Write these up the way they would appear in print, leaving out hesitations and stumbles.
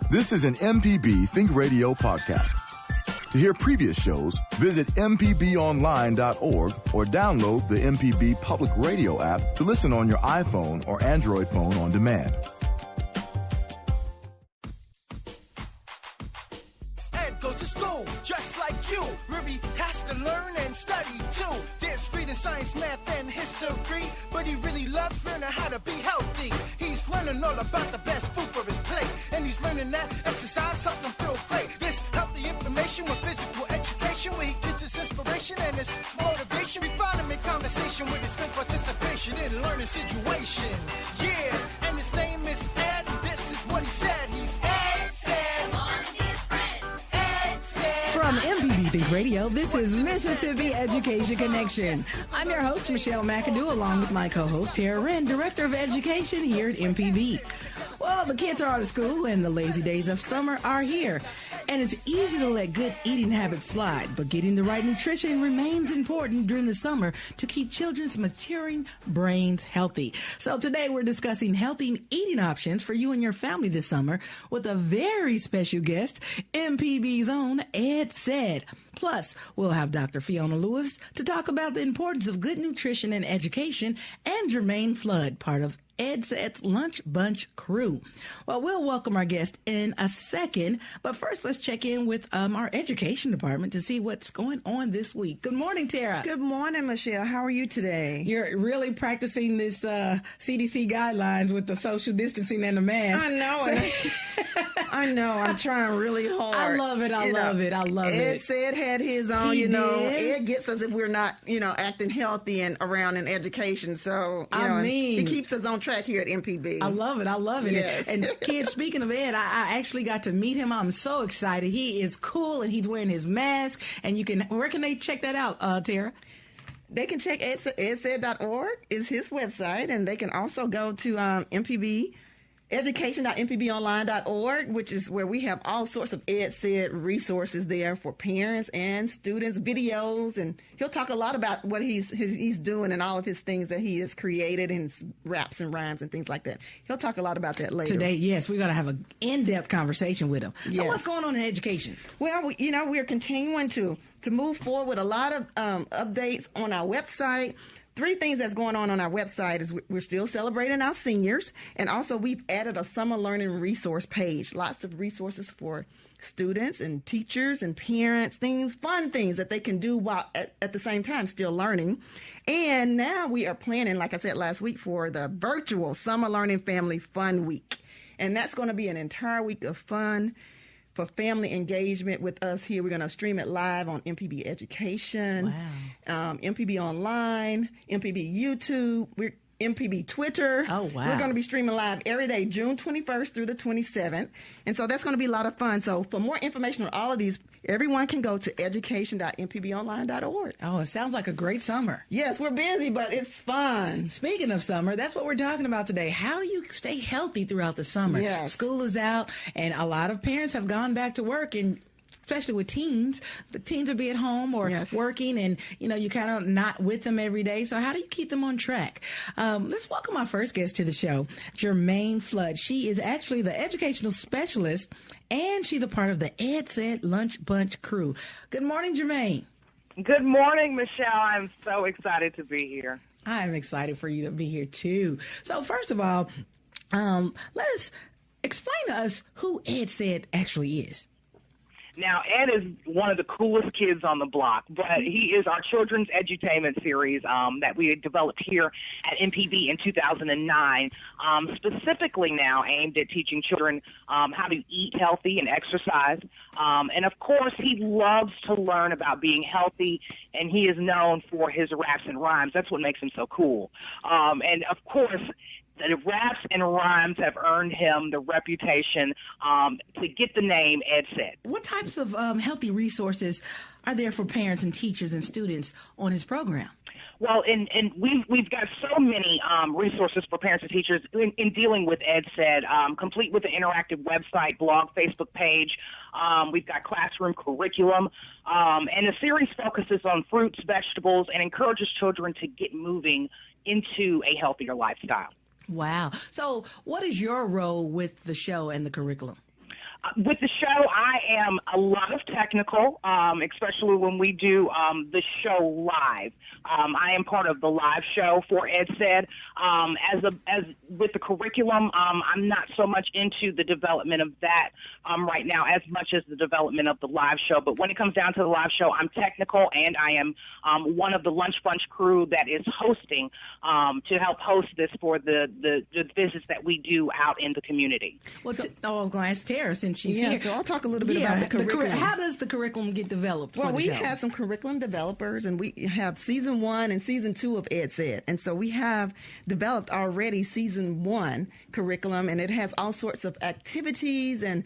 This is an MPB Think Radio podcast. To hear previous shows, visit mpbonline.org or download the MPB Public Radio app to listen on your iPhone or Android phone on demand. Ed goes to school just like you, where he has to learn and study too. There's reading, science, math, and history, but he really loves learning how to be healthy. He's learning all about the best food for his plate, and he's learning that exercise helps him feel great. This healthy information with physical education, where he gets his inspiration and his motivation. We find him in conversation with his good participation in learning situations. Yeah, and his name is Ed, and this is what he said. He's Ed said, one of his friends. Ed said. From MPB Think Radio, this is Mississippi Education Connection. I'm your host, Michelle McAdoo, along with my co-host, Tara Wren, Director of Education here at MPB. Well, the kids are out of school and the lazy days of summer are here. And it's easy to let good eating habits slide, but getting the right nutrition remains important during the summer to keep children's maturing brains healthy. So today we're discussing healthy eating options for you and your family this summer with a very special guest, MPB's own Ed Said. Plus, we'll have Dr. Fiona Lewis to talk about the importance of good nutrition and education, and Germaine Flood, part of Ed Said's Lunch Bunch crew. Well, we'll welcome our guest in a second, but first let's check in with our education department to see what's going on this week. Good morning, Tara. Good morning, Michelle. How are you today? You're really practicing this CDC guidelines with the social distancing and the mask. I know. I know. I'm trying really hard. I love it. I love it. Ed Said had his own, He did. Ed gets us if we're not, acting healthy and around in education. So, he keeps us on track here at MPB. I love it. I love it. Yes. And kids, speaking of Ed, I actually got to meet him. I'm so excited. He is cool and he's wearing his mask. And where can they check that out, Tara? They can check edsaid.org is his website, and they can also go to MPB education.mpbonline.org, which is where we have all sorts of Ed Said resources there for parents and students, videos, and he'll talk a lot about what he's doing and all of his things that he has created and his raps and rhymes and things like that. He'll talk a lot about that later. Today, yes, we're going to have an in-depth conversation with him. So what's going on in education? Well, we're continuing to move forward with a lot of updates on our website. 3 things that's going on our website is we're still celebrating our seniors, and also we've added a summer learning resource page. Lots of resources for students and teachers and parents, fun things that they can do while at the same time still learning. And now we are planning, like I said last week, for the virtual Summer Learning Family Fun Week. And that's going to be an entire week of fun for family engagement with us here. We're going to stream it live on MPB Education, MPB Online, MPB YouTube, MPB Twitter. Oh, wow. We're going to be streaming live every day, June 21st through the 27th. And so that's going to be a lot of fun. So for more information on all of these, everyone can go to education.mpbonline.org. Oh, it sounds like a great summer. Yes, we're busy, but it's fun. Speaking of summer, that's what we're talking about today. How do you stay healthy throughout the summer? Yes. School is out, and a lot of parents have gone back to work, and especially with teens, the teens will be at home or working, and you kind of not with them every day. So how do you keep them on track? Let's welcome our first guest to the show, Germaine Flood. She is actually the educational specialist, and she's a part of the Ed Said Lunch Bunch crew. Good morning, Germaine. Good morning, Michelle. I'm so excited to be here. I'm excited for you to be here too. So first of all, let us explain to us who Ed Said actually is. Now, Ed is one of the coolest kids on the block, but he is our children's edutainment series that we developed here at MPB in 2009, specifically now aimed at teaching children how to eat healthy and exercise. And, of course, he loves to learn about being healthy, and he is known for his raps and rhymes. That's what makes him so cool. And, of course, the raps and rhymes have earned him the reputation to get the name Ed Said. What types of healthy resources are there for parents and teachers and students on his program? Well, and we've got so many resources for parents and teachers in dealing with Ed Said, complete with an interactive website, blog, Facebook page. We've got classroom curriculum, and the series focuses on fruits, vegetables, and encourages children to get moving into a healthier lifestyle. Wow. So what is your role with the show and the curriculum? With the show, I am a lot of technical, especially when we do the show live. I am part of the live show for EdSed. As with the curriculum, I'm not so much into the development of that right now as much as the development of the live show. But when it comes down to the live show, I'm technical, and I am one of the Lunch Bunch crew that is hosting to help host this for the visits that we do out in the community. Well, I was going to ask Tara since she's here. So I'll talk a little bit about the curriculum. How does the curriculum get developed? Well, we have some curriculum developers, and we have season 1 and season 2 of EdSed. And so we have developed already season 1 curriculum, and it has all sorts of activities and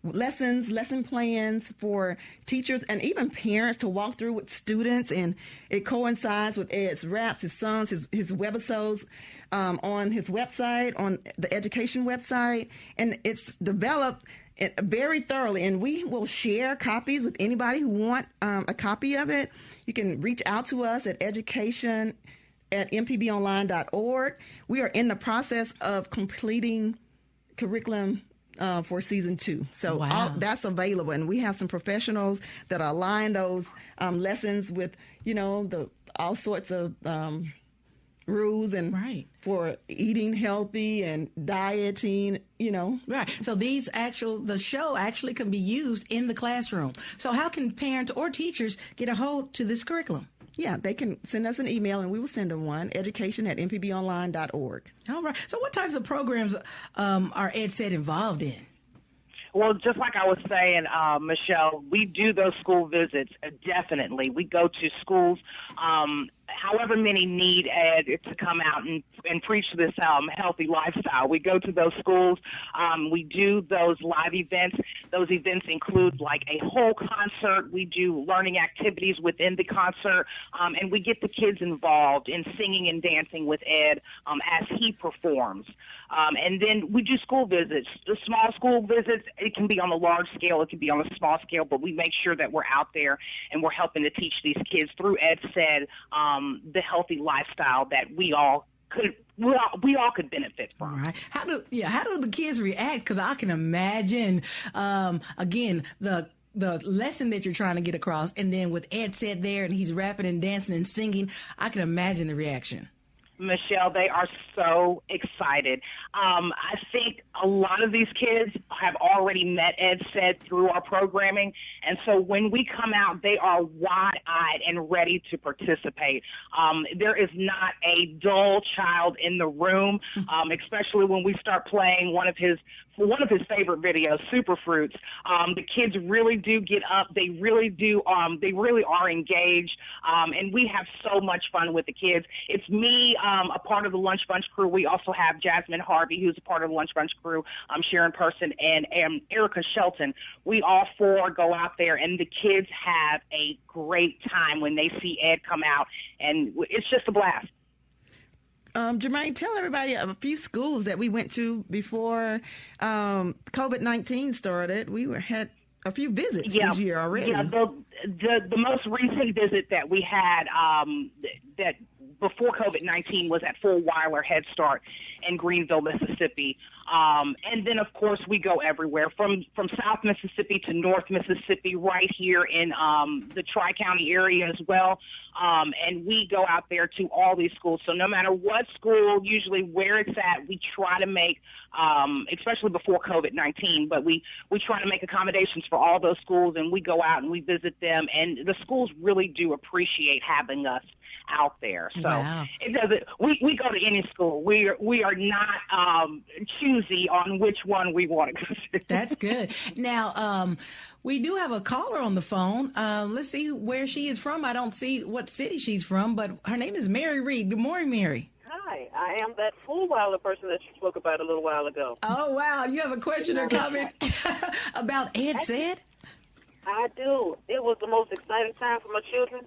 lesson plans for teachers and even parents to walk through with students, and it coincides with Ed's raps, his songs, his webisodes on his website, on the education website, and it's developed very thoroughly, and we will share copies with anybody who want a copy of it. You can reach out to us at education@mpbonline.org. We are in the process of completing curriculum for season 2. So that's available, and we have some professionals that align those lessons with, all sorts of rules and for eating healthy and dieting, Right. So the show actually can be used in the classroom. So how can parents or teachers get a hold to this curriculum? Yeah, they can send us an email and we will send them one, education@mpbonline.org. All right. So what types of programs are EdSed involved in? Well, just like I was saying, Michelle, we do those school visits, definitely. We go to schools, however many need Ed to come out and preach this healthy lifestyle. We go to those schools. We do those live events. Those events include like a whole concert. We do learning activities within the concert, and we get the kids involved in singing and dancing with Ed as he performs. And then we do school visits, the small school visits. It can be on a large scale, it can be on a small scale, but we make sure that we're out there and we're helping to teach these kids through EdSed the healthy lifestyle that we all could benefit from. All right. How do the kids react? Because I can imagine, again, the lesson that you're trying to get across, and then with EdSed there and he's rapping and dancing and singing, I can imagine the reaction. Michelle, they are so excited. I think a lot of these kids have already met EdSed through our programming, and so when we come out, they are wide-eyed and ready to participate. There is not a dull child in the room, especially when we start playing one of his favorite videos, Super Fruits. The kids really do get up. They really do. They really are engaged, and we have so much fun with the kids. It's me, a part of the Lunch Bunch crew. We also have Jasmine Harvey, who's a part of the Lunch Bunch crew, Sharon Person, and Erica Shelton. We all 4 go out there, and the kids have a great time when they see Ed come out, and it's just a blast. Germaine, tell everybody of a few schools that we went to before COVID-19 started. We had a few visits this year already. Yeah, the most recent visit that we had that before COVID-19 was at Full Weiler Head Start in Greenville, Mississippi. And then, of course, we go everywhere from South Mississippi to North Mississippi, right here in the Tri-County area as well. And we go out there to all these schools. So no matter what school, usually where it's at, we try to make, especially before COVID-19, but we try to make accommodations for all those schools, and we go out and we visit them. And the schools really do appreciate having us out there. So it doesn't. We go to any school. We are not choosy on which one we want to go to. That's good. Now, we do have a caller on the phone. Let's see where she is from. I don't see what city she's from, but her name is Mary Reed. Good morning, Mary. Hi, I am that Full Weiler person that you spoke about a little while ago. Oh, wow. You have a question or comment about EdSed? I do. It was the most exciting time for my children.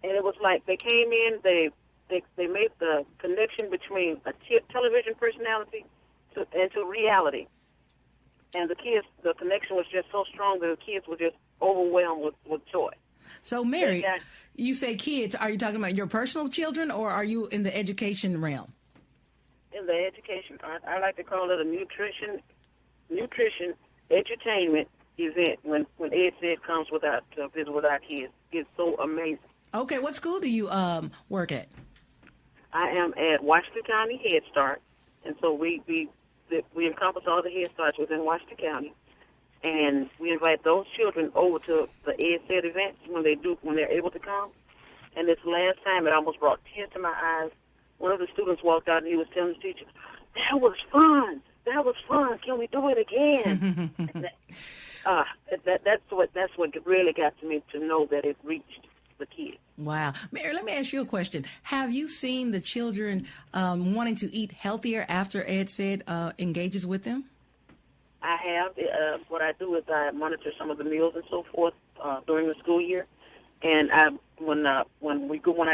And it was like they came in, they made the connection between a television personality to reality. And the kids, the connection was just so strong that the kids were just overwhelmed with joy. So, Mary, you say kids. Are you talking about your personal children, or are you in the education realm? In the education. I like to call it a nutrition edutainment event when Ed Said comes to visit with our kids. It's so amazing. Okay, what school do you work at? I am at Washington County Head Start, and so we encompass all the Head Starts within Washington County, and we invite those children over to the Ed Said events when they're able to come. And this last time, it almost brought tears to my eyes. One of the students walked out and he was telling the teacher, "That was fun. That was fun. Can we do it again?" That's what really got to me, to know that it reached the kids. Wow. Mary, let me ask you a question. Have you seen the children wanting to eat healthier after Ed Said engages with them? I have. What I do is I monitor some of the meals and so forth during the school year. And when I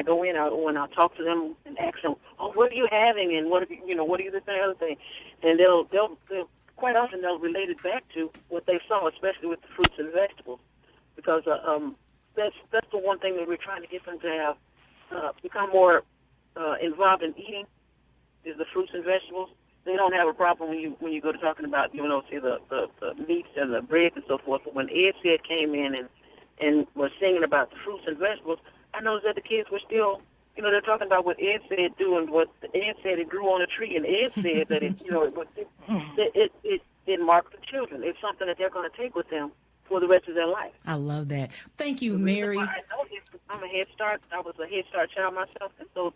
go in, I'll talk to them and ask them, "Oh, what are you having? And what are you this and the other thing?" And they'll quite often they'll relate it back to what they saw, especially with the fruits and vegetables, because that's the one thing that we're trying to get them to have become more involved in eating, is the fruits and vegetables. They don't have a problem when you go to talking about say the meats and the breads and so forth. But when Ed Said came in and was singing about the fruits and vegetables, I noticed that the kids were still, they're talking about what Ed Said doing, what Ed said it grew on a tree, and Ed said that it marked the children. It's something that they're going to take with them for the rest of their life. I love that. Thank you, Mary. I'm a Head Start. I was a Head Start child myself, and so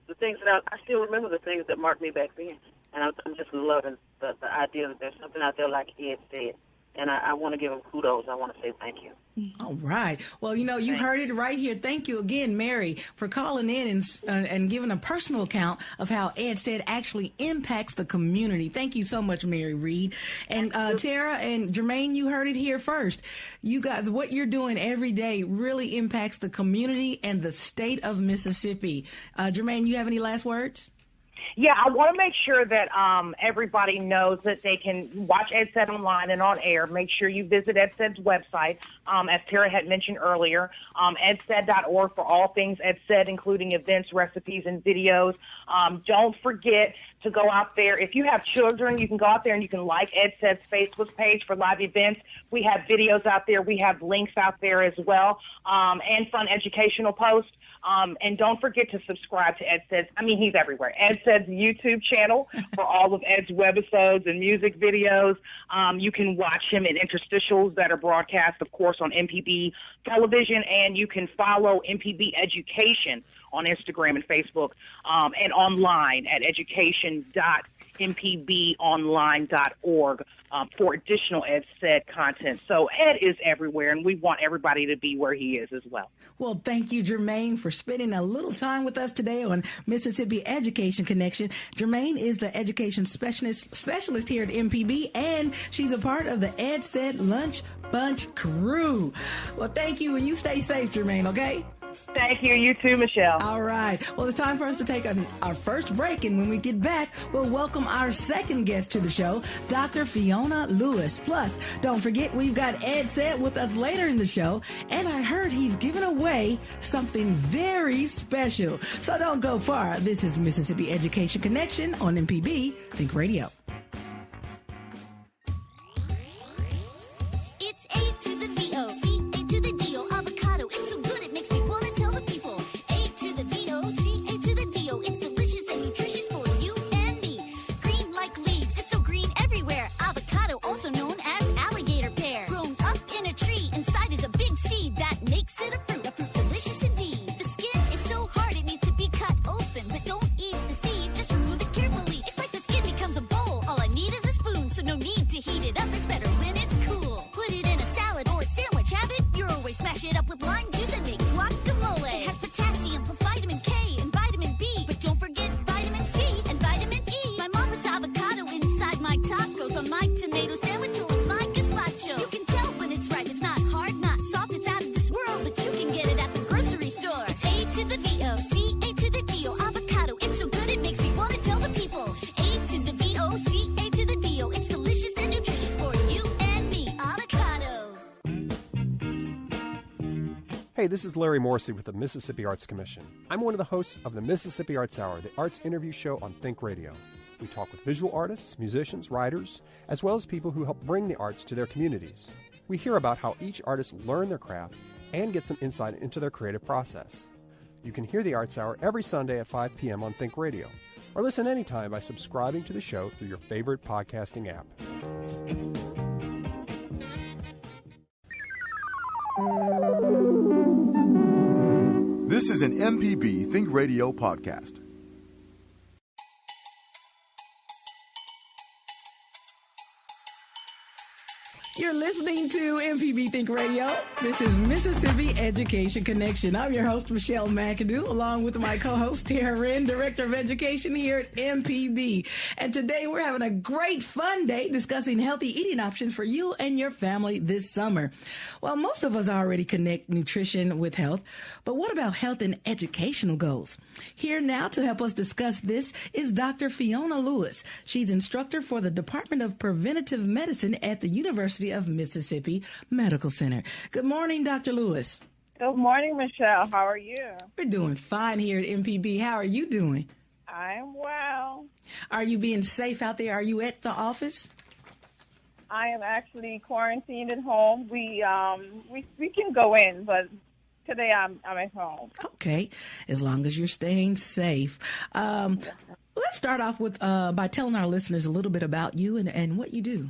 the things that I still remember the things that marked me back then, and I'm just loving the idea that there's something out there like Ed Said. And I want to give them kudos. I want to say thank you. All right. Well, you heard it right here. Thank you again, Mary, for calling in and giving a personal account of how Ed Said actually impacts the community. Thank you so much, Mary Reed. And Tara and Germaine, you heard it here first. You guys, what you're doing every day really impacts the community and the state of Mississippi. Germaine, you have any last words? Yeah, I want to make sure that everybody knows that they can watch Ed Said online and on air. Make sure you visit Ed Said's website, as Tara had mentioned earlier, edsed.org for all things Ed Said, including events, recipes, and videos. Don't forget to go out there. If you have children, you can go out there and you can like Ed Said's Facebook page for live events. We have videos out there. We have links out there as well, and fun educational posts. And don't forget to subscribe to Ed Said's. He's everywhere. Ed Said's YouTube channel for all of Ed's webisodes and music videos. You can watch him in interstitials that are broadcast, of course, on MPB television, and you can follow MPB Education on Instagram and Facebook, and online at education.mpbonline.org for additional Ed Said content. So Ed is everywhere, and we want everybody to be where he is as well. Well, thank you, Germaine, for spending a little time with us today on Mississippi Education Connection. Germaine is the education specialist here at MPB, and she's a part of the Ed Said Lunch Bunch crew. Well, thank you, and you stay safe, Germaine, okay? Thank you. You too, Michelle. All right. Well, it's time for us to take our first break, and when we get back, we'll welcome our second guest to the show, Dr. Fiona Lewis. Plus, don't forget, we've got Ed Said with us later in the show, and I heard he's giving away something very special. So don't go far. This is Mississippi Education Connection on MPB Think Radio. It's A to the V-O, C, A to the D-O, avocado. It's so good it makes me want to tell the people. A to the V-O, C, A to the D-O. It's delicious and nutritious for you and me. Green like leaves, it's so green everywhere. Avocado, also known as alligator pear. Grown up in a tree, inside is a big seed that makes it a fruit delicious indeed. The skin is so hard it needs to be cut open, but don't eat the seed, just remove it carefully. It's like the skin becomes a bowl. All I need is a spoon, so no need to heat it up. It's better when it's cool. Put it in a salad or a sandwich. Have it your way. Smash it up with lime juice and make guacamole. It has potassium plus vitamin K and vitamin B, but don't forget vitamin C and vitamin E. My mom puts avocado inside my tacos, on my tomato sandwich, or with my gazpacho. You can tell when it's ripe. It's not hard, not soft. It's out of this world, but you can get it at the grocery store. It's A to the V-O, C, A to the D-O, avocado. It's so good it makes me want to tell the people. A to the V-O, C, A to the D-O. It's delicious and nutritious for you and me. Avocado. Hey, this is Larry Morrissey with the Mississippi Arts Commission. I'm one of the hosts of the Mississippi Arts Hour, the arts interview show on Think Radio. We talk with visual artists, musicians, writers, as well as people who help bring the arts to their communities. We hear about how each artist learned their craft and get some insight into their creative process. You can hear the Arts Hour every Sunday at 5 p.m. on Think Radio, or listen anytime by subscribing to the show through your favorite podcasting app. This is an MPB Think Radio podcast. You're listening to MPB Think Radio. This is Mississippi Education Connection. I'm your host, Michelle McAdoo, along with my co-host, Tara Wren, Director of Education here at MPB. And today we're having a great fun day discussing healthy eating options for you and your family this summer. Well, most of us already connect nutrition with health, but what about health and educational goals? Here now to help us discuss this is Dr. Fiona Lewis. She's instructor for the Department of Preventive Medicine at the University of Mississippi Medical Center. Good morning, Dr. Lewis. Good morning, Michelle. How are you? We're doing fine here at MPB. How are you doing? I'm well. Are you being safe out there? Are you at the office? I am actually quarantined at home. We can go in, but today I'm at home. Okay, as long as you're staying safe. Let's start off with by telling our listeners a little bit about you and what you do.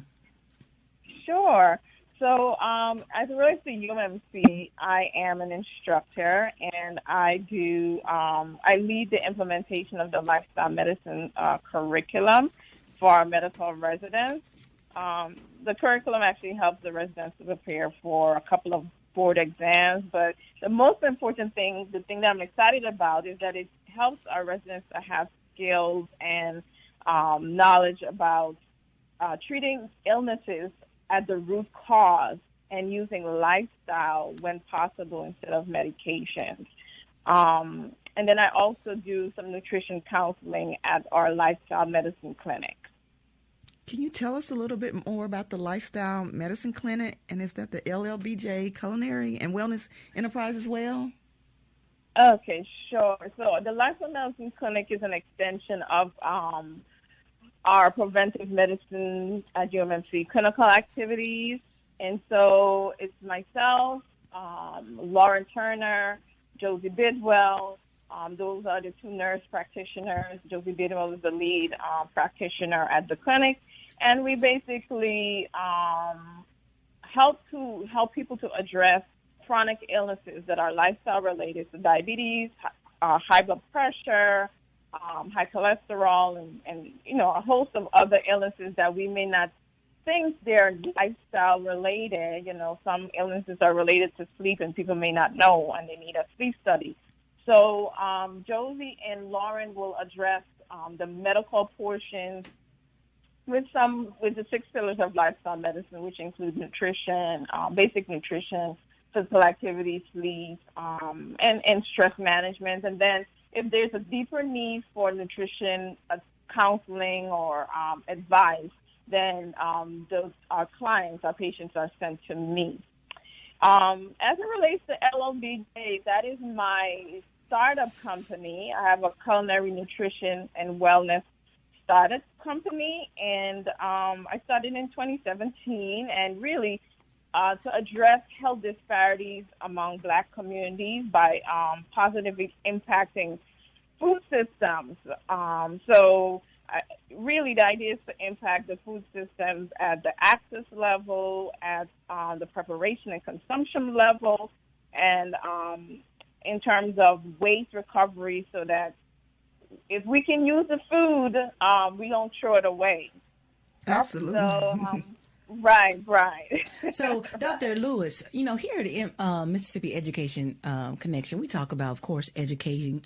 Sure. So as it relates to UMC, I am an instructor, and I lead the implementation of the lifestyle medicine curriculum for our medical residents. The curriculum actually helps the residents to prepare for a couple of board exams, but the most important thing, the thing that I'm excited about, is that it helps our residents to have skills and knowledge about treating illnesses at the root cause and using lifestyle when possible instead of medications. And then I also do some nutrition counseling at our lifestyle medicine clinic. Can you tell us a little bit more about the Lifestyle Medicine Clinic? And is that the LLBJ Culinary and Wellness Enterprise as well? Okay, sure. So the Lifestyle Medicine Clinic is an extension of our preventive medicine at UMMC clinical activities. And so it's myself, Lauren Turner, Josie Bidwell. Those are the two nurse practitioners. Josie Bidwell is the lead practitioner at the clinic. And we basically help people to address chronic illnesses that are lifestyle related, so diabetes, high blood pressure, high cholesterol, and a host of other illnesses that we may not think they're lifestyle related. Some illnesses are related to sleep and people may not know, and they need a sleep study. So Josie and Lauren will address the medical portions with the 6 pillars of lifestyle medicine, which include nutrition, basic nutrition, physical activity, sleep, and stress management. And then if there's a deeper need for nutrition counseling or advice, then our clients, our patients, are sent to me. As it relates to LLBJ, that is my startup company. I have a culinary nutrition and wellness startup company, and I started in 2017, and really to address health disparities among Black communities by positively impacting food systems. Really, the idea is to impact the food systems at the access level, at the preparation and consumption level, and in terms of waste recovery, so that if we can use the food, we don't throw it away. Absolutely. So, right. So, Dr. Lewis, here at the Mississippi Education Connection, we talk about, of course, educating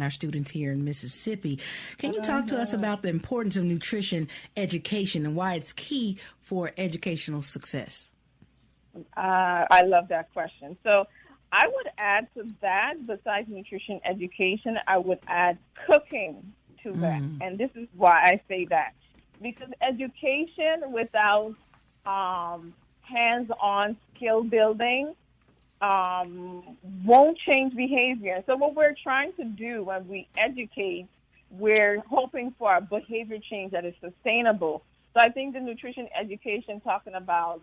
our students here in Mississippi. Can you talk to us about the importance of nutrition education and why it's key for educational success? I love that question. So I would add to that, besides nutrition education, I would add cooking to that. And this is why I say that. Because education without hands-on skill building won't change behavior. So what we're trying to do when we educate we're hoping for a behavior change that is sustainable. So I think the nutrition education, talking about,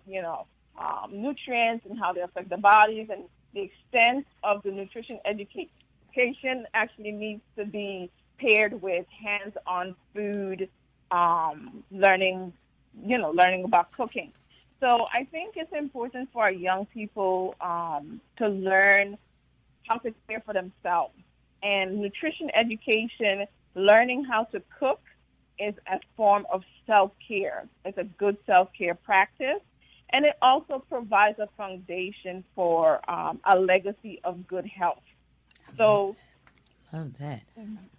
nutrients and how they affect the bodies, and the extent of the nutrition education actually needs to be paired with hands-on food, learning about cooking. So I think it's important for our young people to learn how to care for themselves. And nutrition education, learning how to cook, is a form of self-care. It's a good self-care practice. And it also provides a foundation for a legacy of good health. So, love that.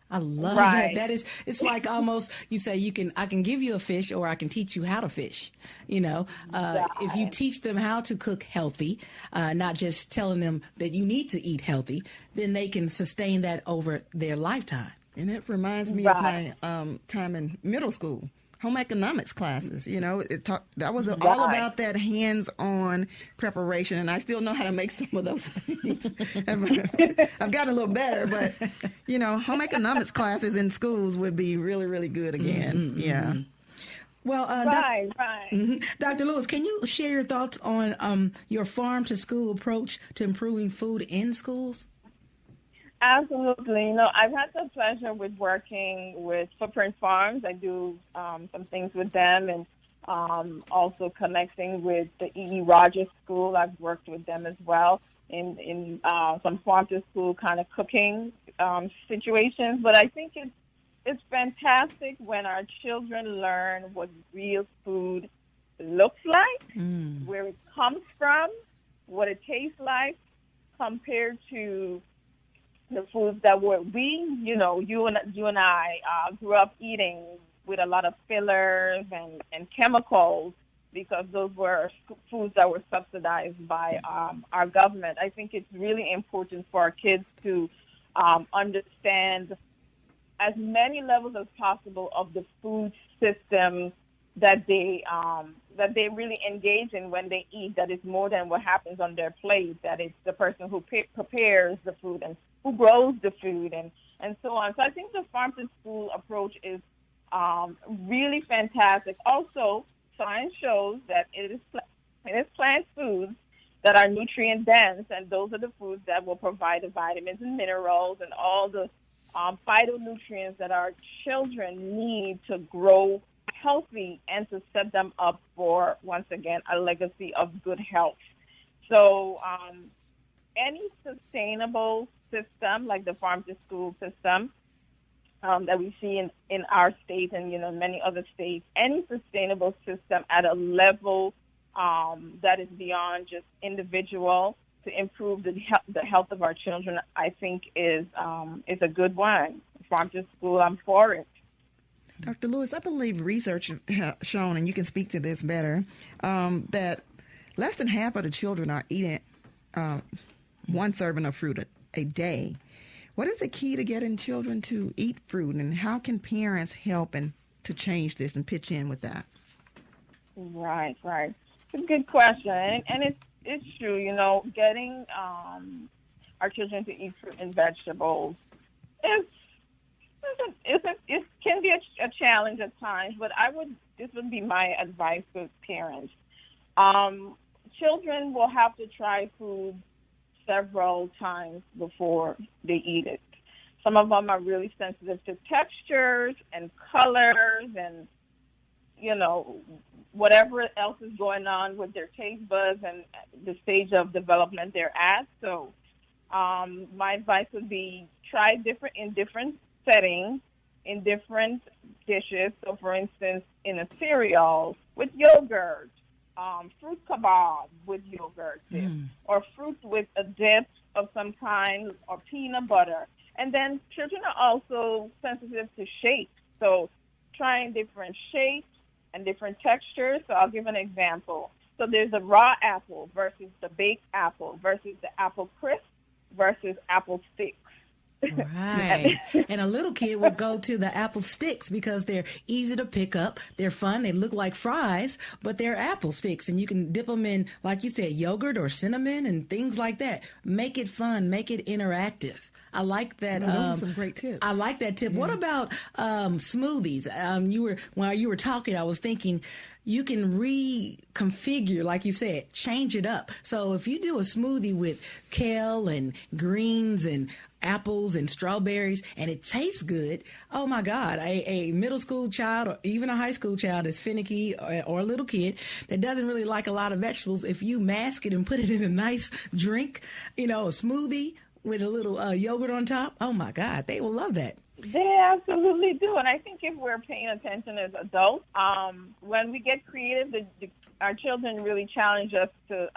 I love Right. that. It's like almost, you say I can give you a fish, or I can teach you how to fish. If you teach them how to cook healthy, not just telling them that you need to eat healthy, then they can sustain that over their lifetime. And it reminds me of my time in middle school, home economics classes. That was all about that hands-on preparation, and I still know how to make some of those things. I've gotten a little better, but home economics classes in schools would be really, really good again. Mm-hmm. Yeah. Well, right. Mm-hmm. Dr. Lewis, can you share your thoughts on your farm-to-school approach to improving food in schools? Absolutely. I've had the pleasure with working with Footprint Farms. I do some things with them, and also connecting with the E.E. Rogers School. I've worked with them as well in some farm-to-school kind of cooking situations. But I think it's fantastic when our children learn what real food looks like, where it comes from, what it tastes like, compared to the foods that you and I grew up eating with a lot of fillers and chemicals, because those were foods that were subsidized by our government. I think it's really important for our kids to understand as many levels as possible of the food system that they really engage in when they eat. That is more than what happens on their plate. That it's the person who prepares the food and who grows the food and so on. So I think the farm-to-school approach is really fantastic. Also, science shows that it is plant foods that are nutrient dense, and those are the foods that will provide the vitamins and minerals and all the phytonutrients that our children need to grow healthy and to set them up for, once again, a legacy of good health. So any sustainable system like the farm-to-school system that we see in our state and many other states, any sustainable system at a level that is beyond just individual to improve the health of our children, I think is a good one. Farm-to-school, I'm for it. Dr. Lewis, I believe research has shown, and you can speak to this better, that less than half of the children are eating one serving of fruit a day. What is the key to getting children to eat fruit, and how can parents help and to change this and pitch in with that? Right. It's a good question, and it's true. Getting our children to eat fruit and vegetables it can be a challenge at times, but this would be my advice to parents. Children will have to try food several times before they eat it. Some of them are really sensitive to textures and colors and, whatever else is going on with their taste buds and the stage of development they're at. So my advice would be try in different settings, in different dishes. So, for instance, in a cereal with yogurt, fruit kebab with yogurt dip, or fruit with a dip of some kind, or peanut butter. And then children are also sensitive to shapes. So trying different shapes and different textures. So I'll give an example. So there's a raw apple versus the baked apple versus the apple crisp versus apple sticks. Right. And a little kid will go to the apple sticks because they're easy to pick up. They're fun. They look like fries, but they're apple sticks. And you can dip them in, like you said, yogurt or cinnamon and things like that. Make it fun. Make it interactive. I like that. Those are some great tips. I like that tip. What about smoothies? While you were talking, I was thinking you can reconfigure, like you said, change it up. So if you do a smoothie with kale and greens and apples and strawberries, and it tastes good, oh my God, a middle school child or even a high school child is finicky, or a little kid that doesn't really like a lot of vegetables, if you mask it and put it in a nice drink, a smoothie with a little yogurt on top, oh my God, they will love that. They absolutely do. And I think if we're paying attention as adults, when we get creative, our children really challenge us to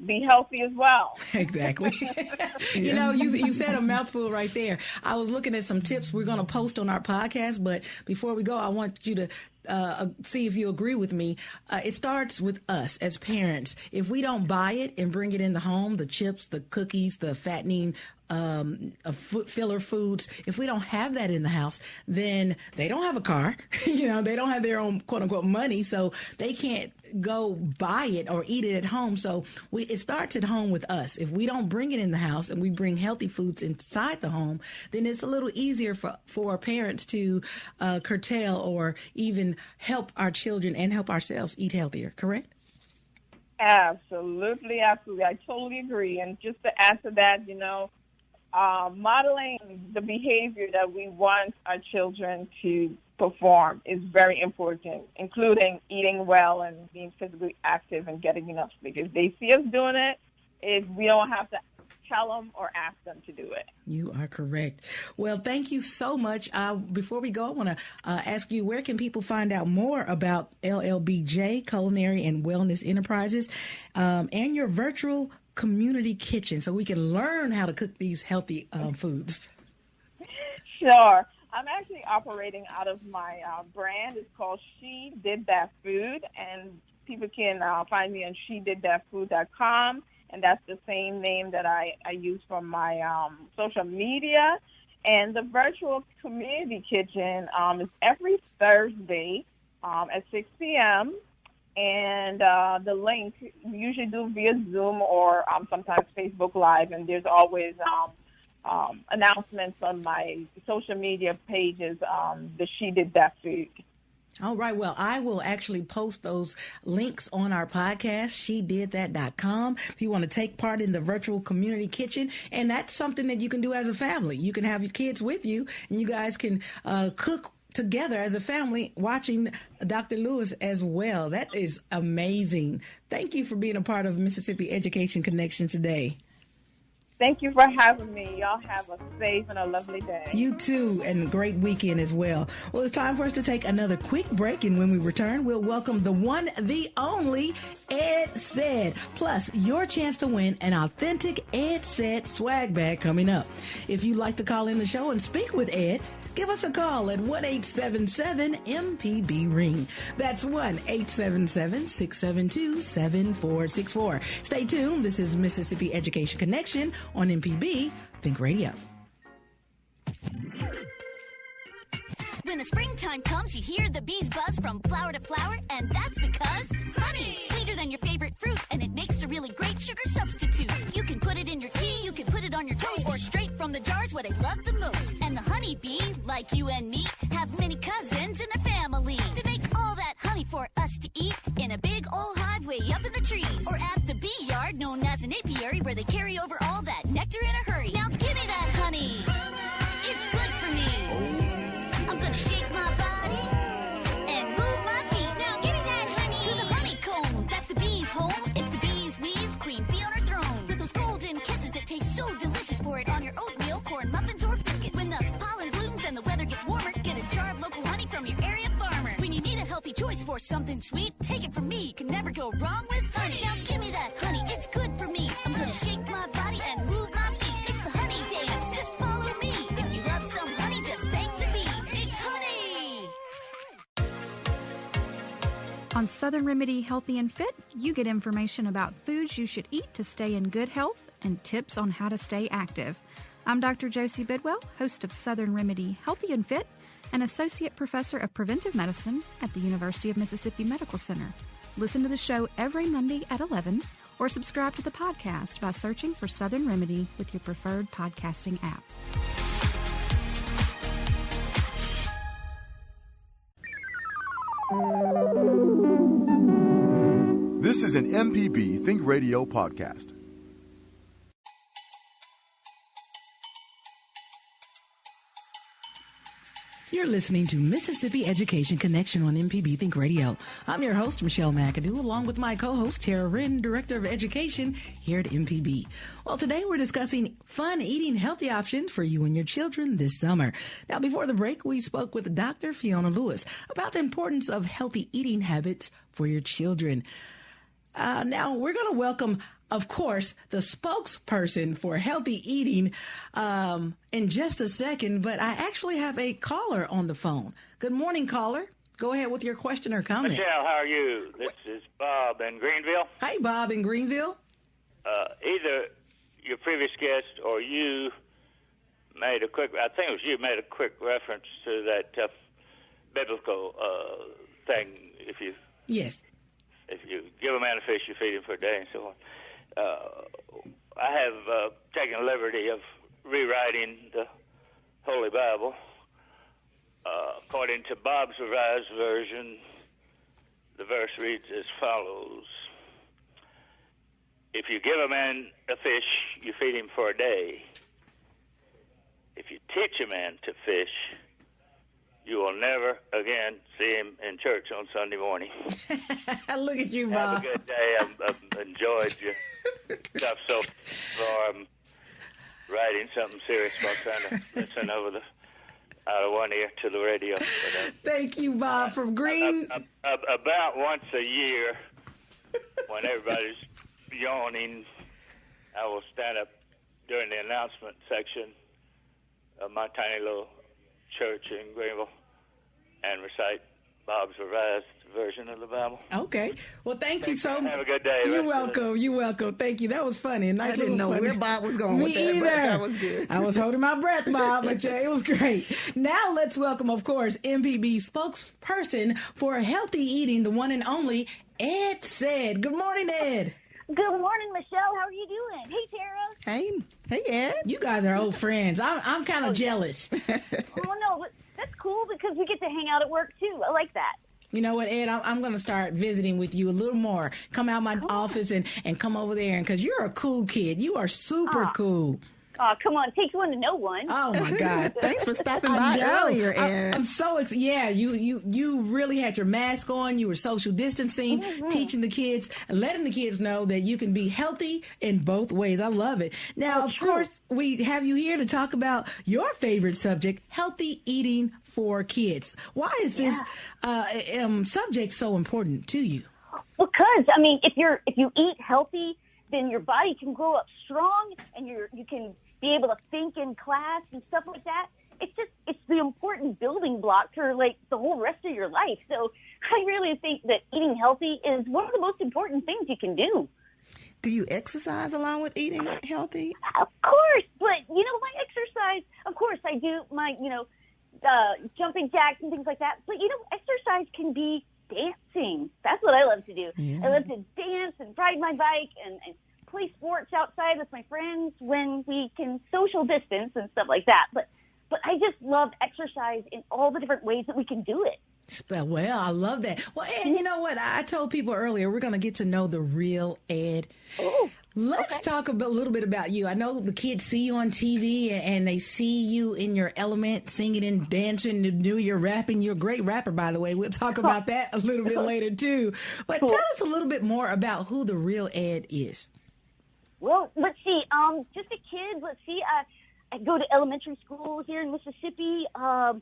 be healthy as well. Exactly. You said a mouthful right there. I was looking at some tips we're going to post on our podcast, but before we go, I want you to see if you agree with me. It starts with us as parents. If we don't buy it and bring it in the home, the chips, the cookies, the fattening filler foods, if we don't have that in the house, then they don't have a car. They don't have their own quote unquote money, so they can't go buy it or eat it at home. So it starts at home with us. If we don't bring it in the house and we bring healthy foods inside the home, then it's a little easier for parents to curtail or even help our children and help ourselves eat healthier. Correct? Absolutely. I totally agree. And just to add to that, modeling the behavior that we want our children to perform is very important, including eating well and being physically active and getting enough sleep. If they see us doing it, we don't have to tell them or ask them to do it. You are correct. Well, thank you so much. Before we go, I want to ask you, where can people find out more about LLBJ, Culinary and Wellness Enterprises, and your virtual community kitchen, so we can learn how to cook these healthy foods? Sure. I'm actually operating out of my brand. It's called She Did That Food, and people can find me on shedidthatfood.com, and that's the same name that I use for my social media. And the virtual community kitchen is every Thursday at 6 p.m., and the link we usually do via Zoom or sometimes Facebook Live, and there's always announcements on my social media pages, the She Did That Food. All right. Well, I will actually post those links on our podcast, shedidthat.com, if you want to take part in the virtual community kitchen. And that's something that you can do as a family. You can have your kids with you, and you guys can cook together as a family, watching Dr. Lewis as well. That is amazing. Thank you for being a part of Mississippi Education Connection today. Thank you for having me. Y'all have a safe and a lovely day. You too, and a great weekend as well. Well, it's time for us to take another quick break, and when we return, we'll welcome the one, the only Ed Said, plus your chance to win an authentic Ed Said swag bag coming up. If you'd like to call in the show and speak with Ed, give us a call at 1-877-MPB-RING. That's 1-877-672-7464. Stay tuned. This is Mississippi Education Connection on MPB Think Radio. When the springtime comes, you hear the bees buzz from flower to flower, and that's because honey, sweeter than your favorite fruit, and it makes a really great sugar substitute. You can put it in your tea, you can put it on your toast, or straight from the jars, what I love the most. And the honeybee, like you and me, have many cousins in the family. They make all that honey for us to eat in a big old hive way up in the trees, or at the bee yard known as an apiary, where they carry over all that nectar in a hurry. Now give me that honey. It's good for me. I'm gonna shake my body and move my feet. Now give me that honey. To the honeycomb, that's the bee's home. It's the bee's knees, queen bee on her throne. With those golden kisses that taste so delicious, pour it on your oatmeal, corn muffins, or biscuit. When the pollen blooms and the weather gets warmer, get a jar of local honey from your area farmer. When you need a healthy choice for something sweet, take it from me. You can never go wrong with honey. Now give me that honey. It's good for me. I'm gonna shake my body and move my feet. It's the honey dance. Just follow me. If you love some honey, just thank the bees. It's honey. On Southern Remedy Healthy and Fit, you get information about foods you should eat to stay in good health and tips on how to stay active. I'm Dr. Josie Bidwell, host of Southern Remedy Healthy and Fit, and Associate Professor of Preventive Medicine at the University of Mississippi Medical Center. Listen to the show every Monday at 11 or subscribe to the podcast by searching for Southern Remedy with your preferred podcasting app. This is an MPB Think Radio podcast. You're listening to Mississippi Education Connection on MPB Think Radio. I'm your host, Michelle McAdoo, along with my co-host, Tara Wren, Director of Education here at MPB. Well, today we're discussing fun eating healthy options for you and your children this summer. Now, before the break, we spoke with Dr. Fiona Lewis about the importance of healthy eating habits for your children. Now, we're going to welcome, of course, the spokesperson for healthy eating in just a second, but I actually have a caller on the phone. Good morning, caller. Go ahead with your question or comment. Michelle, how are you? This is Bob in Greenville. Hey, Bob in Greenville. Either your previous guest or you made a quick reference to that biblical thing. Yes. If you give a man a fish, you feed him for a day, and so on. I have taken the liberty of rewriting the Holy Bible. According to Bob's Revised Version, the verse reads as follows: if you give a man a fish, you feed him for a day. If you teach a man to fish, you will never again see him in church on Sunday morning. Look at you, Bob. Have a good day. I've enjoyed your stuff so far. I'm writing something serious about trying to listen out of one ear to the radio. But, thank you, Bob, from Green. About once a year, when everybody's yawning, I will stand up during the announcement section of my tiny little church in Greenville and recite Bob's Revised Version of the Bible. Okay. Well, thank you so much. Have a good day. You're welcome. You're welcome. Thank you. That was funny. Nice. I didn't know where Bob was going with that. Me either. But that was good. I was holding my breath, Bob, but yeah, it was great. Now let's welcome, of course, MPB spokesperson for healthy eating, the one and only Ed Said. Good morning, Ed. Good morning, Michelle. How are you doing? Hey, Tara. Hey, Ed. You guys are old friends. I'm kind of jealous. Oh, no, but that's cool because we get to hang out at work, too. I like that. You know what, Ed? I'm going to start visiting with you a little more. Come out my office and come over there, because you're a cool kid. You are super cool. Oh, come on. It takes one to know one. Oh, my God. Thanks for stopping by earlier, Ed. I'm so excited. Yeah, you really had your mask on. You were social distancing, teaching the kids, letting the kids know that you can be healthy in both ways. I love it. Now, of course, we have you here to talk about your favorite subject, healthy eating for kids. Why is this subject so important to you? Because, I mean, if you eat healthy, then your body can grow up strong, and you can be able to think in class and stuff like that. It's the important building block for like the whole rest of your life. So I really think that eating healthy is one of the most important things you can do. Do you exercise along with eating healthy? Of course, but my exercise, of course I do my, jumping jacks and things like that. But exercise can be dancing. That's what I love to do. Yeah. I love to dance and ride my bike and play sports outside with my friends when we can social distance and stuff like that. But I just love exercise in all the different ways that we can do it. Well, I love that. Well, Ed, you know what? I told people earlier, we're going to get to know the real Ed. Oh, Let's talk a little bit about you. I know the kids see you on TV and they see you in your element, singing and dancing to do your rapping. You're a great rapper, by the way. We'll talk about that a little bit later, too. But tell us a little bit more about who the real Ed is. Well, let's see. Just a kid. Let's see. I go to elementary school here in Mississippi. I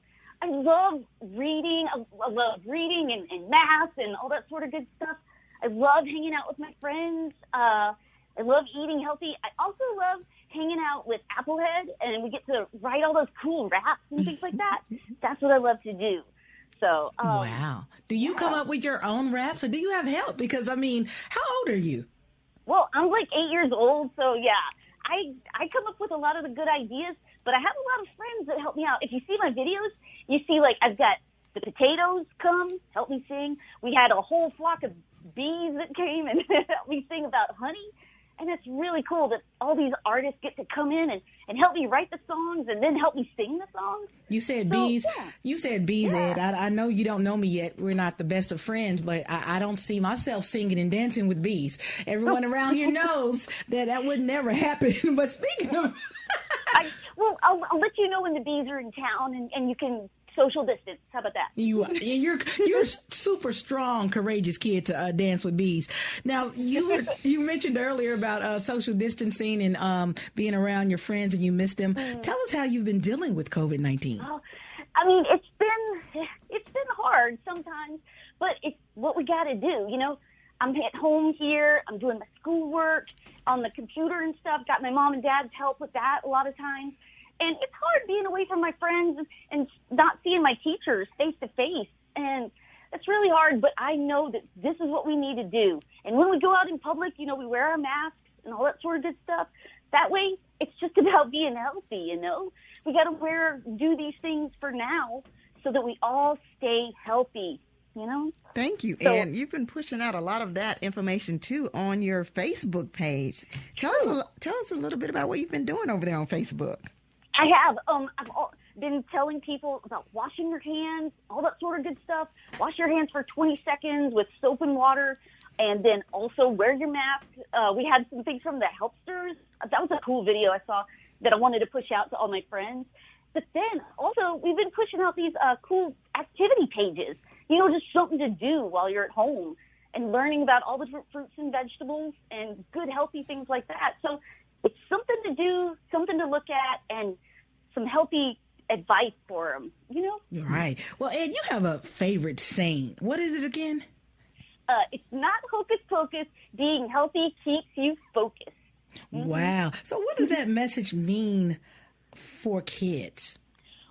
love reading. I love reading and math and all that sort of good stuff. I love hanging out with my friends. I love eating healthy. I also love hanging out with Applehead, and we get to write all those cool raps and things like that. That's what I love to do. So, wow. Do you come up with your own raps, or do you have help? Because, I mean, how old are you? Well, I'm like 8 years old, so yeah. I come up with a lot of the good ideas, but I have a lot of friends that help me out. If you see my videos, you see, like, I've got the potatoes come, help me sing. We had a whole flock of bees that came and helped me sing about honey. money. And it's really cool that all these artists get to come in and help me write the songs and then help me sing the songs. You said bees. Yeah. You said bees, yeah. Ed. I know you don't know me yet. We're not the best of friends, but I don't see myself singing and dancing with bees. Everyone around here knows that would never happen. But speaking of... I'll let you know when the bees are in town and you can... social distance. How about that? You're super strong, courageous kid to dance with bees. Now, you mentioned earlier about social distancing and being around your friends and you miss them. Tell us how you've been dealing with COVID-19. I mean, it's been hard sometimes, but it's what we got to do. You know, I'm at home here. I'm doing my schoolwork on the computer and stuff. Got my mom and dad's help with that a lot of times. And it's hard being away from my friends and not seeing my teachers face to face. And it's really hard, but I know that this is what we need to do. And when we go out in public, you know, we wear our masks and all that sort of good stuff. That way, it's just about being healthy, you know. We got to do these things for now so that we all stay healthy, you know. Thank you. And you've been pushing out a lot of that information, too, on your Facebook page. Tell us a little bit about what you've been doing over there on Facebook. I have. I've been telling people about washing your hands, all that sort of good stuff. Wash your hands for 20 seconds with soap and water, and then also wear your mask. We had some things from the Helpsters. That was a cool video I saw that I wanted to push out to all my friends. But then also we've been pushing out these cool activity pages, you know, just something to do while you're at home and learning about all the different fruits and vegetables and good, healthy things like that. So it's something to do, something to look at, and some healthy advice for them, you know? Right. Well, Ed, you have a favorite saying. What is it again? It's not hocus pocus. Being healthy keeps you focused. Mm-hmm. Wow. So what does that message mean for kids?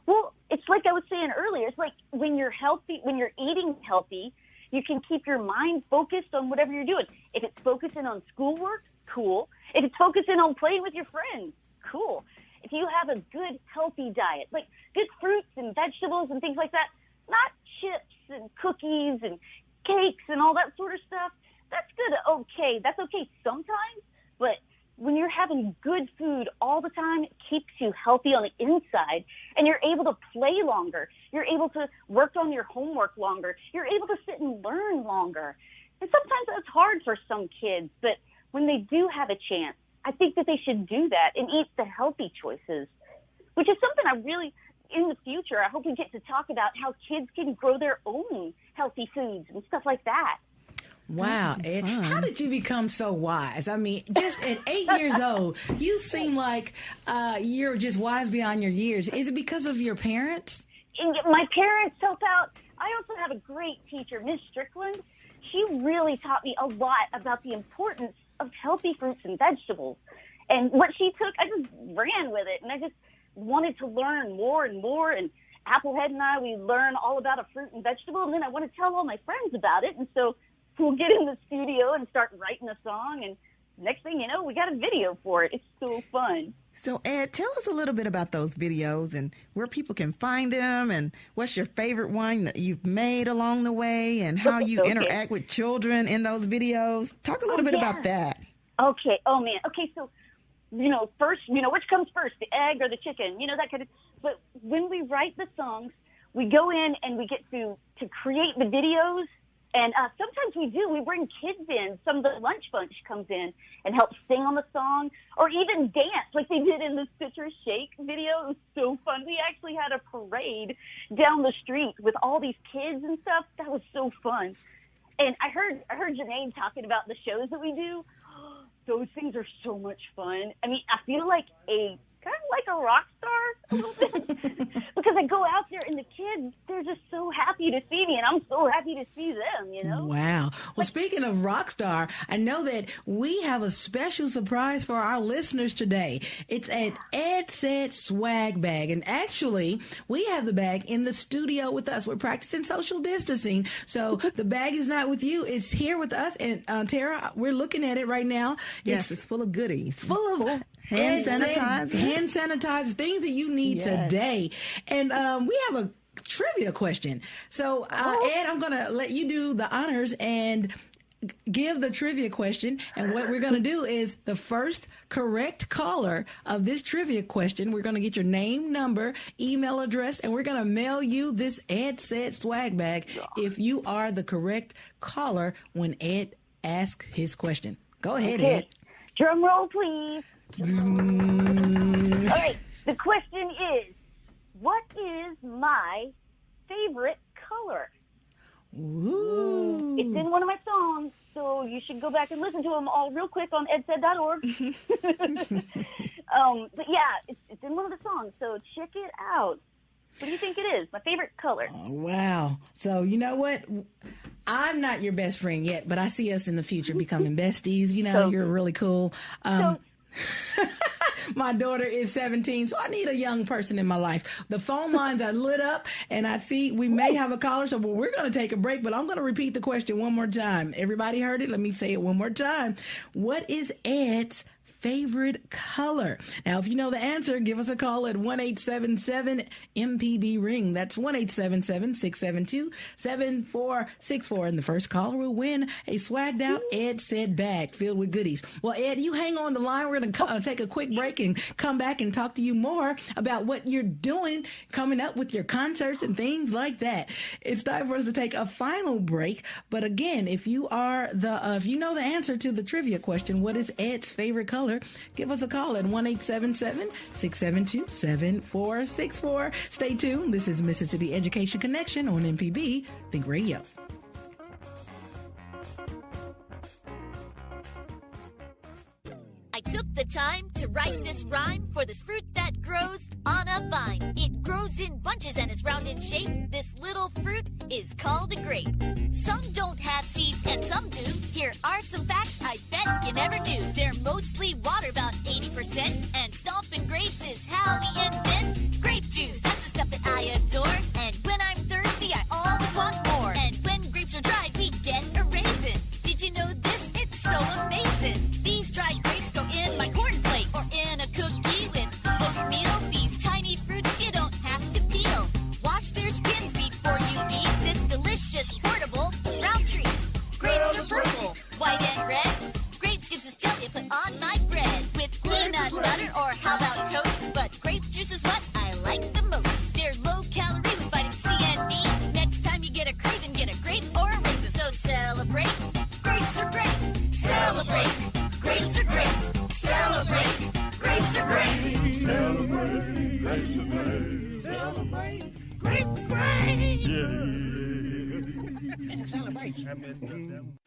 Well, it's like I was saying earlier. It's like when you're healthy, when you're eating healthy, you can keep your mind focused on whatever you're doing. If it's focusing on schoolwork, cool. If it's focusing on playing with your friends, cool. If you have a good, healthy diet, like good fruits and vegetables and things like that, not chips and cookies and cakes and all that sort of stuff, that's good. Okay, that's okay sometimes, but when you're having good food all the time, it keeps you healthy on the inside, and you're able to play longer. You're able to work on your homework longer. You're able to sit and learn longer. And sometimes that's hard for some kids, but when they do have a chance, I think that they should do that and eat the healthy choices, which is something I really, in the future, I hope we get to talk about how kids can grow their own healthy foods and stuff like that. Wow, Ed, how did you become so wise? I mean, just at 8 years old, you seem like you're just wise beyond your years. Is it because of your parents? And my parents help out. I also have a great teacher, Ms. Strickland. She really taught me a lot about the importance of healthy fruits and vegetables. And what she took, I just ran with it. And I just wanted to learn more and more. And Applehead and I, we learn all about a fruit and vegetable. And then I want to tell all my friends about it. And so we'll get in the studio and start writing a song. And next thing you know, we got a video for it. It's so fun. So, Ed, tell us a little bit about those videos and where people can find them and what's your favorite one that you've made along the way and how you interact with children in those videos. Talk a little bit about that. Okay. Oh, man. Okay, so, first, which comes first, the egg or the chicken? That kind of. But when we write the songs, we go in and we get to create the videos. And sometimes we bring kids in. Some of the lunch bunch comes in and helps sing on the song or even dance like they did in the Citrus Shake video. It was so fun. We actually had a parade down the street with all these kids and stuff. That was so fun. And I heard Germaine talking about the shows that we do. Those things are so much fun. I mean, I feel like kind of like a rock star a little bit because I go out there and the kids, they're just so happy to see me and I'm so happy to see them, Wow. Well, speaking of rock star, I know that we have a special surprise for our listeners today. It's an Ed Said swag bag. And actually, we have the bag in the studio with us. We're practicing social distancing. So the bag is not with you. It's here with us. And Tara, we're looking at it right now. Yes, it's full of goodies. Full of hand sanitizer, things that you need today. And we have a trivia question. So, Ed, I'm going to let you do the honors and give the trivia question. And what we're going to do is the first correct caller of this trivia question, we're going to get your name, number, email address, and we're going to mail you this Ed Said swag bag if you are the correct caller when Ed asks his question. Go ahead, Ed. Drum roll, please. All right. The question is, what is my favorite color? Ooh. It's in one of my songs, so you should go back and listen to them all real quick on edsaid.org. But yeah, it's in one of the songs, so check it out. What do you think it is? My favorite color. Oh, wow. So you know what? I'm not your best friend yet, but I see us in the future becoming besties. You know, you're really cool. My daughter is 17, so I need a young person in my life. The phone lines are lit up, and I see we may have a caller, so we're going to take a break, but I'm going to repeat the question one more time. Everybody heard it? Let me say it one more time. What is Ed's favorite color? Now, if you know the answer, give us a call at 1-877-MPB-RING. That's 1-877-672-7464. And the first caller will win a swagged out Ed Said bag filled with goodies. Well, Ed, you hang on the line. We're going to take a quick break and come back and talk to you more about what you're doing coming up with your concerts and things like that. It's time for us to take a final break. But again, if you are if you know the answer to the trivia question, what is Ed's favorite color? Give us a call at 1-877-672-7464. Stay tuned. This is Mississippi Education Connection on MPB Think Radio. I took the time to write this rhyme for this fruit that grows on a vine. It grows in bunches and it's round in shape. This little fruit is called a grape. Some don't have seeds and some do. Here are some facts I bet you never knew. They're mostly water, about 80%, and stomping grapes is how we invent grape juice. That's the stuff that I adore. And when I'm thirsty, I always want more. And when grapes are dry, we get a raisin. Did you know this? It's so amazing. These dried grapes go in my cornflake or in a cookie with oatmeal. These tiny fruits you don't have to peel. Wash their skins before you eat this delicious portable round treat. Grapes are purple, white and red. Grape skins is jelly put on my bread with peanut butter or how about toast? But grape juice is what I like the most. They're low calorie with vitamin C and B. Next time you get a craving, get a grape or a raisin. So celebrate. Grapes are great. Celebrate. Grapes are great. Celebrate. Grapes are great. Celebrate. Grapes are great. Celebrate. Grapes are great. It's a celebration.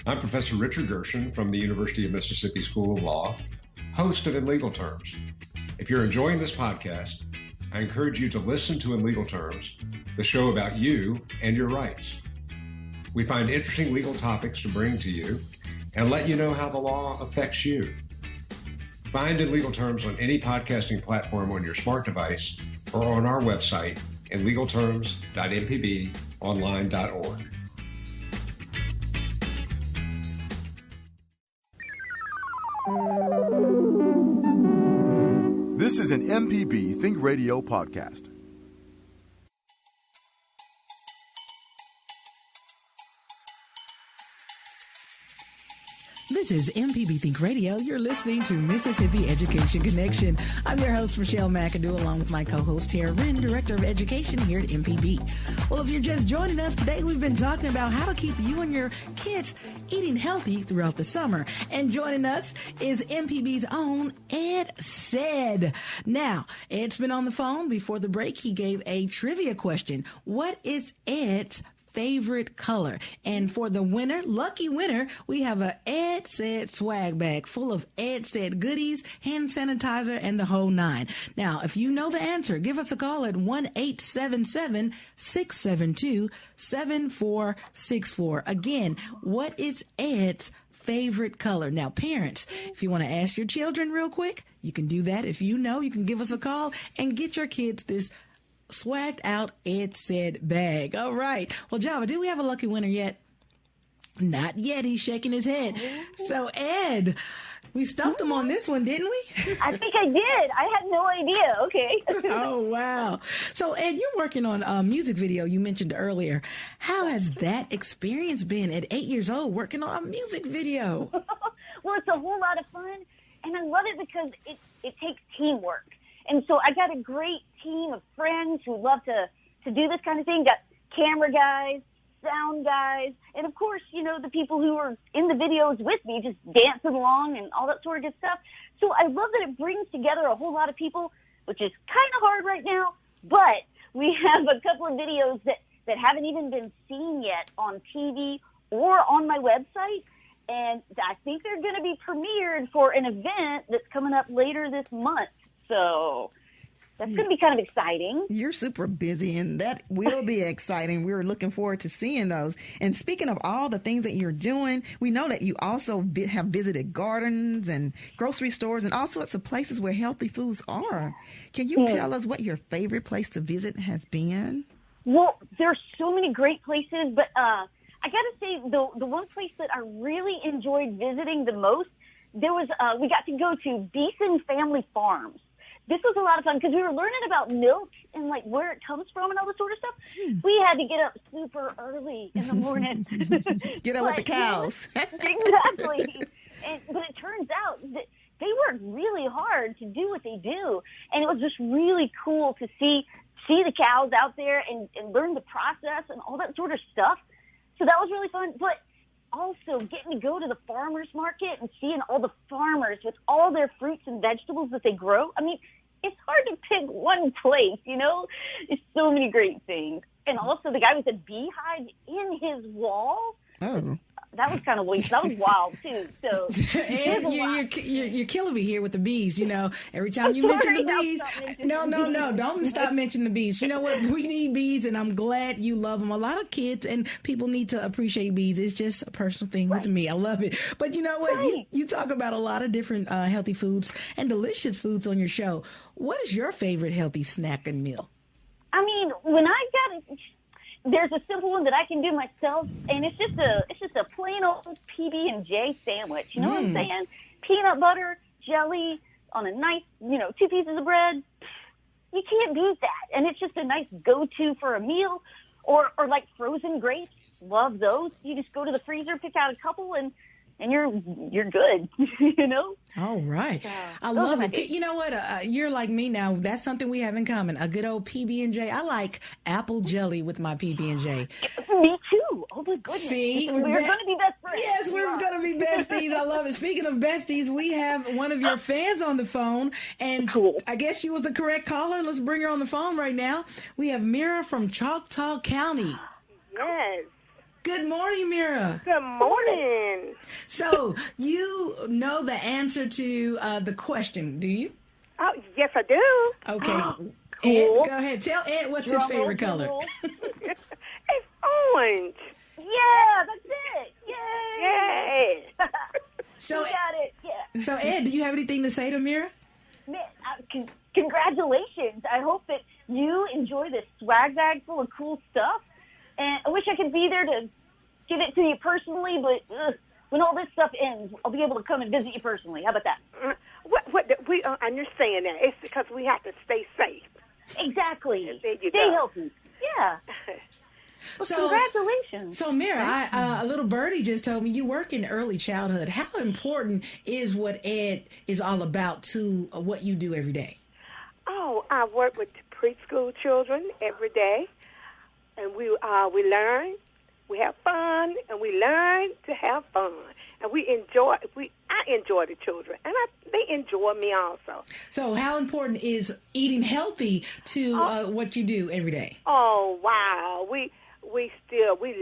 I'm Professor Richard Gershon from the University of Mississippi School of Law, host of In Legal Terms. If you're enjoying this podcast, I encourage you to listen to In Legal Terms, the show about you and your rights. We find interesting legal topics to bring to you and let you know how the law affects you. Find In Legal Terms on any podcasting platform on your smart device or on our website, inlegalterms.mpbonline.org. This is an MPB Think Radio podcast. This is MPB Think Radio. You're listening to Mississippi Education Connection. I'm your host, Michelle McAdoo, along with my co-host, Tara Wren, Director of Education here at MPB. Well, if you're just joining us today, we've been talking about how to keep you and your kids eating healthy throughout the summer. And joining us is MPB's own Ed Said. Now, Ed's been on the phone. Before the break, he gave a trivia question. What is Ed's favorite color? And for the winner, lucky winner, we have a Ed Said swag bag full of Ed Said goodies, hand sanitizer, and the whole nine. Now, if you know the answer, give us a call at 1-877-672-7464. Again, what is Ed's favorite color? Now, parents, if you want to ask your children real quick, you can do that. If you know, you can give us a call and get your kids this swagged out Ed Said bag. All right. Well, Java, do we have a lucky winner yet? Not yet. He's shaking his head. So, Ed, We stumped him on this one, didn't we? I think I did. I had no idea. Okay. Oh, wow. So, Ed, you're working on a music video you mentioned earlier. How has that experience been at 8 years old, working on a music video? Well, it's a whole lot of fun, and I love it because it takes teamwork. And so I got a great team of friends who love to do this kind of thing. Got camera guys, sound guys, and of course, the people who are in the videos with me just dancing along and all that sort of good stuff. So I love that it brings together a whole lot of people, which is kind of hard right now, but we have a couple of videos that haven't even been seen yet on TV or on my website, and I think they're going to be premiered for an event that's coming up later this month. So that's going to be kind of exciting. You're super busy, and that will be exciting. We're looking forward to seeing those. And speaking of all the things that you're doing, we know that you also have visited gardens and grocery stores and all sorts of places where healthy foods are. Can you tell us what your favorite place to visit has been? Well, there's so many great places, but I got to say the one place that I really enjoyed visiting the most, we got to go to Beeson Family Farms. This was a lot of fun because we were learning about milk and like where it comes from and all this sort of stuff. We had to get up super early in the morning. Get up with the cows. Exactly. But it turns out that they work really hard to do what they do. And it was just really cool to see the cows out there and learn the process and all that sort of stuff. So that was really fun. But also getting to go to the farmer's market and seeing all the farmers with all their fruits and vegetables that they grow. I mean, it's hard to pick one place, There's so many great things. And also the guy with a beehive in his wall. Oh. That was kind of weird. That was wild, too. So you're killing me here with the bees, Every time you mention the bees. No, don't stop mentioning the bees. You know what? We need bees, and I'm glad you love them. A lot of kids and people need to appreciate bees. It's just a personal thing with me. I love it. But you know what? Right. You talk about a lot of different healthy foods and delicious foods on your show. What is your favorite healthy snack and meal? I mean, when I got it... There's a simple one that I can do myself, and it's just a plain old PB&J sandwich. You know what I'm saying? Peanut butter, jelly on a nice, 2 pieces of bread. You can't beat that, and it's just a nice go-to for a meal. Or like frozen grapes. Love those. You just go to the freezer, pick out a couple, and you're good, All right. I love it. You know what? You're like me now. That's something we have in common. A good old PB&J. I like apple jelly with my PB&J. Me too. Oh, my goodness. See? We're going to be best friends. Yes, we're going to be besties. I love it. Speaking of besties, we have one of your fans on the phone, and I guess she was the correct caller. Let's bring her on the phone right now. We have Mira from Choctaw County. Yes. Good morning, Mira. Good morning. So, you know the answer to the question, do you? Oh, yes, I do. Okay. Cool. Ed, go ahead. Tell Ed what's his favorite color. It's orange. Yeah, that's it. Yay. Yay. So, you got it. Yeah. So, Ed, do you have anything to say to Mira? Man, congratulations. I hope that you enjoy this swag bag full of cool stuff. And I wish I could be there to give it to you personally, but when all this stuff ends, I'll be able to come and visit you personally. How about that? We understand that. It's because we have to stay safe. Exactly. Stay healthy. Yeah. Well, congratulations. So, Mira, a little birdie just told me you work in early childhood. How important is what Ed is all about to what you do every day? Oh, I work with preschool children every day. And we learn, we have fun, and we learn to have fun. And I enjoy the children, and they enjoy me also. So how important is eating healthy to what you do every day? Oh, wow. We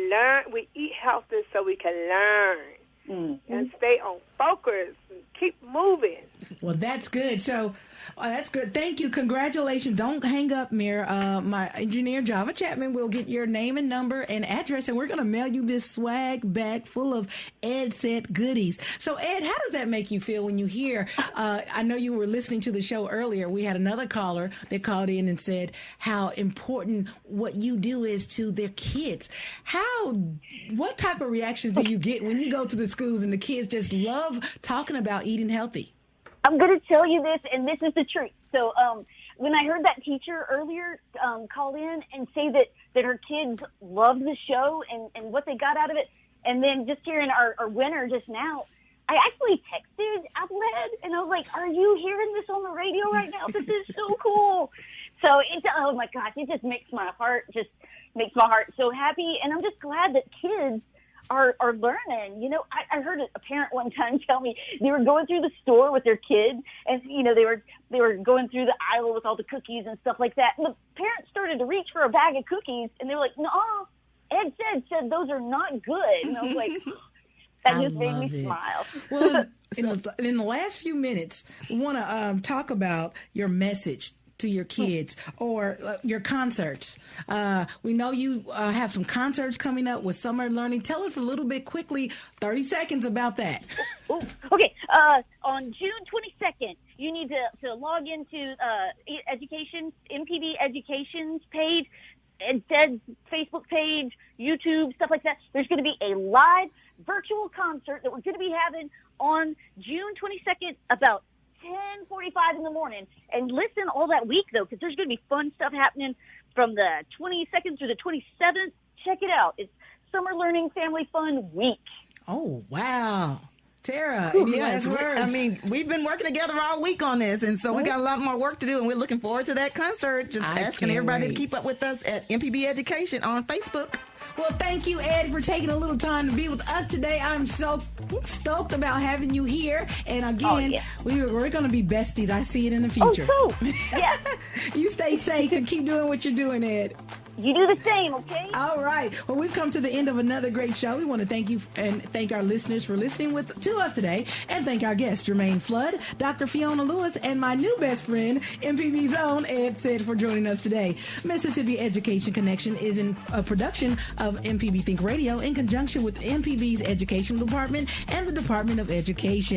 learn, we eat healthy so we can learn and stay on focus and keep moving. Well, that's good. So that's good. Thank you. Congratulations. Don't hang up, Mir. My engineer, Java Chapman, will get your name and number and address, and we're going to mail you this swag bag full of Ed Set goodies. So, Ed, how does that make you feel when you hear, I know you were listening to the show earlier. We had another caller that called in and said how important what you do is to their kids. What type of reactions do you get when you go to the schools and the kids just love talking about eating healthy? I'm going to tell you this, and this is the truth. So when I heard that teacher earlier call in and say that her kids loved the show and what they got out of it, and then just hearing our winner just now, I actually texted Adelaide, and I was like, are you hearing this on the radio right now? This is so cool. So, oh, my gosh, it just makes my heart so happy, and I'm just glad that kids are learning. You know, I heard a parent one time tell me they were going through the store with their kid, and you know they were going through the aisle with all the cookies and stuff like that. And the parents started to reach for a bag of cookies, and they were like, "No, Ed said those are not good." And I was like, that just made me smile. Well, in the last few minutes, we want to talk about your message to your kids or your concerts. We know you have some concerts coming up with Summer Learning. Tell us a little bit quickly, 30 seconds about that. Okay. On June 22nd, you need to log into MPB Education's page, Ed's Facebook page, YouTube, stuff like that. There's going to be a live virtual concert that we're going to be having on June 22nd about 10:45 in the morning, and listen all that week though, because there's going to be fun stuff happening from the 22nd through the 27th. Check it out. It's Summer Learning Family Fun Week. Oh wow, Tara! Yes, I mean, we've been working together all week on this, and so we got a lot more work to do, and we're looking forward to that concert. Just asking everybody to keep up with us at MPB Education on Facebook. Well, thank you, Ed, for taking a little time to be with us today. I'm so stoked about having you here. And again, we're going to be besties. I see it in the future. Oh, cool. Yeah. You stay safe and keep doing what you're doing, Ed. You do the same, okay? All right. Well, we've come to the end of another great show. We want to thank you and thank our listeners for listening to us today, and thank our guests, Germaine Flood, Dr. Fiona Lewis, and my new best friend, MPB's own Ed Said, for joining us today. Mississippi Education Connection is in a production of MPB Think Radio in conjunction with MPB's Education Department and the Department of Education.